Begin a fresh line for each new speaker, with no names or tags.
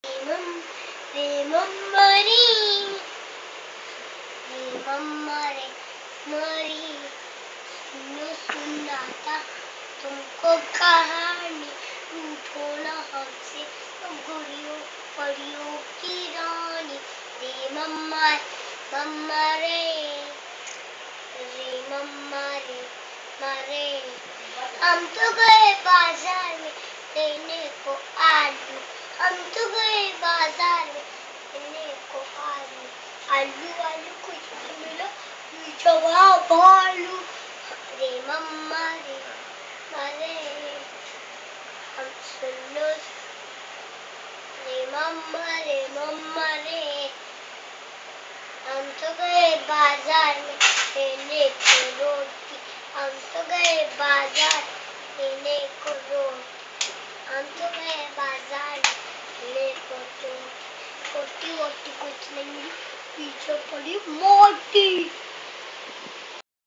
रे मम्मा रे मरी सुनो सुनाता तुमको कहानी रूठो ना हमसे तुम गुड़ियों परियों की रानी रे मम्मा रे मम्मा रे मारे हम तो गए बाजार में लेने को आलू हम तो गए बाजार में लेने को आलू आलू आलू कुछ नहीं मिला बीचवा भालू रे मम्मा रे मारे हम सुनो रे मम्मा रे हम तो गए बाजार में लेने को रोटी हम तो गए बाजार लेने को रोटी हम तो गए बाजार लेने को रोटी रोटी वोटी कुछ नहीं पीछे पड़ी मोटी।